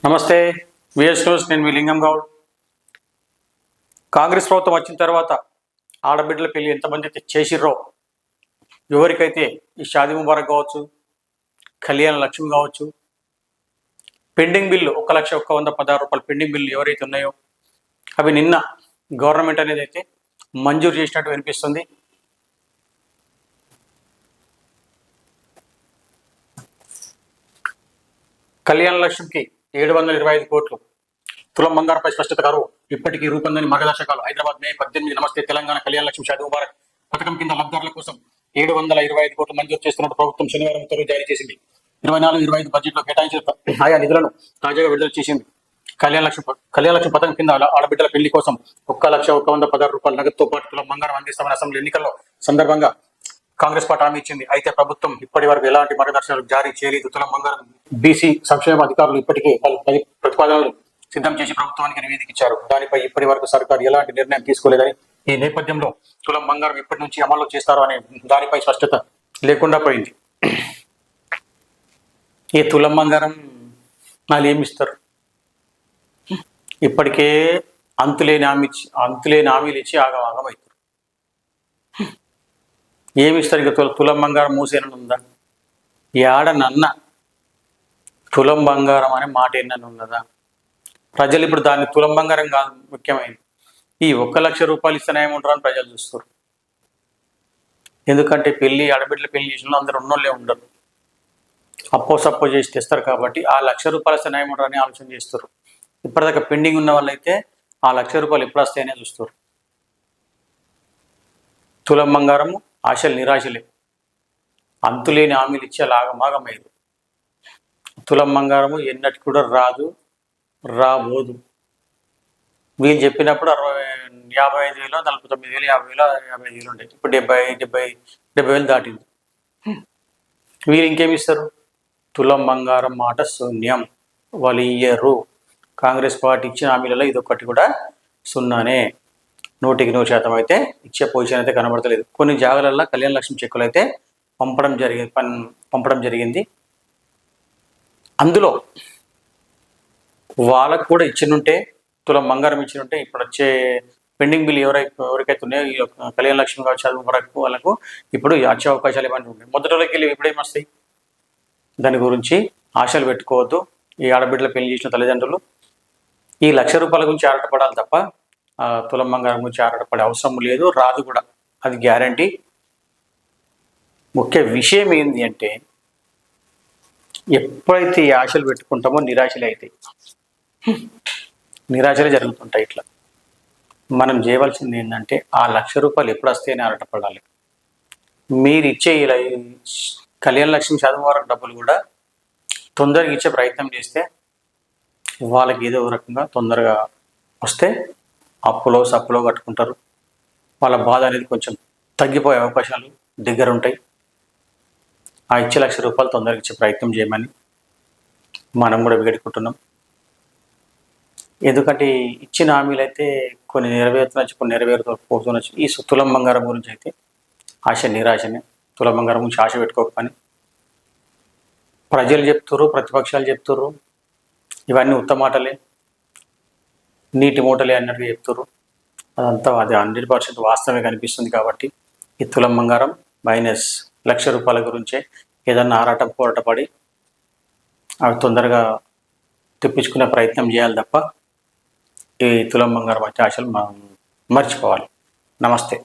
నమస్తే VS news, నేను మీ లింగం గౌడ్. కాంగ్రెస్ ప్రభుత్వం వచ్చిన తర్వాత ఆడబిడ్డల పెళ్లి ఎంతమంది అయితే చేసిర్రో, ఎవరికైతే ఈ షాదీ ముబారక్ కావచ్చు, కళ్యాణ లక్ష్మి కావచ్చు, పెండింగ్ బిల్లు 1,01,116 రూపాయలు పెండింగ్ బిల్లు ఎవరైతే ఉన్నాయో అవి నిన్న గవర్నమెంట్ అనేది అయితే మంజూరు చేసినట్టు వినిపిస్తుంది. కళ్యాణ లక్ష్మికి 725 కోట్లు, తులం బంగారంపై స్పష్టత కరువు, ఇప్పటికీ రూపొందని మార్గదర్శకాలు. హైదరాబాద్ మే 18 నమస్తే తెలంగాణ కళ్యాణ లక్ష్మి షాదీ ముబారక్ పథకం కింద లబ్ధిదారుల కోసం 725 కోట్లు మంజూరు చేస్తున్నట్టు ప్రభుత్వం శనివారం ఉత్తర్వులు జారీ చేసింది. 24-25 బడ్జెట్లో కేటాయించిన ఆయా నిధులను తాజాగా విడుదల చేసింది. కళ్యాణ లక్ష్మి పథకం కింద ఆడబిడ్డల పెళ్లి కోసం 1,01,116 రూపాయలు నగదుతో పాటు తులం బంగారం అందిస్తామని అసెంబ్లీ ఎన్నికల్లో సందర్భంగా కాంగ్రెస్ పార్టీ హామీ ఇచ్చింది. అయితే ప్రభుత్వం ఇప్పటి వరకు ఎలాంటి మార్గదర్శకాలు జారీ చేయలేదు. తులం బంగారం బీసీ సంక్షేమ అధికారులు ఇప్పటికే 10 ప్రతిపాదనలు సిద్ధం చేసి ప్రభుత్వానికి నివేదిక ఇచ్చారు. దానిపై ఇప్పటి వరకు సర్కారు ఎలాంటి నిర్ణయం తీసుకోలేదని, ఈ నేపథ్యంలో తులం బంగారం ఇప్పటి నుంచి అమలు చేస్తారు అనే దానిపై స్పష్టత లేకుండా పోయింది. ఈ తులం బంగారం వాళ్ళు ఏమిస్తారు? ఇప్పటికే అంతులేని హామీలు ఇచ్చి ఆగం అవుతారు. ఏమిస్తారు? ఇక తులం బంగారం మూసేనని ఉందా? ఏడనన్న తులం బంగారం అనే మాట ఎన్నని ఉన్నదా? ప్రజలు ఇప్పుడు దాన్ని తులం బంగారం కాదు ముఖ్యమైనది, ఈ 1,00,000 రూపాయలు ఇస్తేనే ఏముంటారు అని ప్రజలు చూస్తారు. ఎందుకంటే ఆడబిడ్డల పెళ్లి చేసిన అందరూ ఉన్నోళ్ళే ఉండరు, సప్పో చేసి తెస్తారు. కాబట్టి ఆ 1,00,000 రూపాయలు ఇస్తేనే ఏముంటారు అని ఆలోచన చేస్తారు. ఇప్పటిదాకా పెండింగ్ ఉన్న వాళ్ళైతే ఆ 1,00,000 రూపాయలు ఎప్పుడు వస్తాయనే చూస్తారు. తులం బంగారము ఆశలు నిరాశలే, అంతులేని హామీలు ఇచ్చి అలా ఆగమాగమయ్యారు. తులం బంగారము ఎన్నటి కూడా రాబోదు. వీళ్ళు చెప్పినప్పుడు 55,000, 49,000, 50,000, 55,000 ఉండేది. ఇప్పుడు 70,000 దాటింది. వీళ్ళు ఇంకేమిస్తారు? తులం బంగారం మాట శూన్యం, వాళ్ళు ఇయ్యరు. కాంగ్రెస్ పార్టీ ఇచ్చిన హామీలలో ఇదొక్కటి కూడా సున్నానే. 100% అయితే ఇచ్చే పొజిషన్ అయితే కనబడతలేదు. కొన్ని జాగాలలో కళ్యాణ లక్ష్మి చెక్కులు అయితే పంపడం జరిగింది. అందులో వాళ్ళకు కూడా ఇచ్చినుంటే, తులం బంగారం ఇచ్చినుంటే, ఇప్పుడు వచ్చే పెండింగ్ బిల్ ఎవరికైతే ఉన్నాయో ఈ కళ్యాణ లక్ష్మి కావచ్చు చదువు వరకు వాళ్ళకు ఇప్పుడు వచ్చే అవకాశాలు ఏమైనా ఉంటాయి. మొదటిలోకి వెళ్ళి ఇప్పుడేమొస్తాయి? దాని గురించి ఆశలు పెట్టుకోవద్దు. ఈ ఆడబిడ్డల పెళ్లి చేసిన తల్లిదండ్రులు ఈ 1,00,000 రూపాయల గురించి ఆరాటపడాలి తప్ప తులం బంగారం గురించి ఆరాటపడే అవసరం లేదు, రాదు కూడా, అది గ్యారంటీ. ముఖ్య విషయం ఏంటి అంటే, ఎప్పుడైతే ఈ ఆశలు పెట్టుకుంటామో నిరాశలే అవుతాయి, నిరాశలే జరుగుతుంటాయి. ఇట్లా మనం చేయవలసింది ఏంటంటే, ఆ 1,00,000 రూపాయలు ఎప్పుడు వస్తాయని ఆరాటపడాలి. మీరు ఇచ్చే ఇలా కళ్యాణ లక్ష్మి చదువు వరకు డబ్బులు కూడా తొందరగా ఇచ్చే ప్రయత్నం చేస్తే వాళ్ళకి ఏదో రకంగా తొందరగా వస్తే సప్పులో కట్టుకుంటారు. వాళ్ళ బాధ అనేది కొంచెం తగ్గిపోయే అవకాశాలు దగ్గర ఉంటాయి. ఆ ఇచ్చే 1,00,000 రూపాయలు తొందరగా ఇచ్చే ప్రయత్నం చేయమని మనం కూడా వేడుకుంటున్నాం. ఎందుకంటే ఇచ్చిన హామీలు అయితే కొన్ని నెరవేరుతున్నచ్చు, కొన్ని నెరవేరుపోతున్నచ్చు. ఈ తులం బంగారం గురించి అయితే ఆశ నిరాశనే. తులం బంగారం గురించి ఆశ పెట్టుకోకపోని ప్రజలు చెప్తుర్రు, ప్రతిపక్షాలు చెప్తుర్రు, ఇవన్నీ ఉత్తమాటలే, నీటి మూటలే అన్నట్టుగా చెప్తుర్రు. అదంతా అది 100% వాస్తవమే కనిపిస్తుంది. కాబట్టి ఈ తులం బంగారం మైనస్ 1,00,000 రూపాయల గురించే ఏదన్నా పోరాటపడి అవి తొందరగా తెప్పించుకునే ప్రయత్నం చేయాలి తప్ప ఈ తులం బంగారం వచ్చే ఆశలు మనం మర్చిపోవాలి. నమస్తే.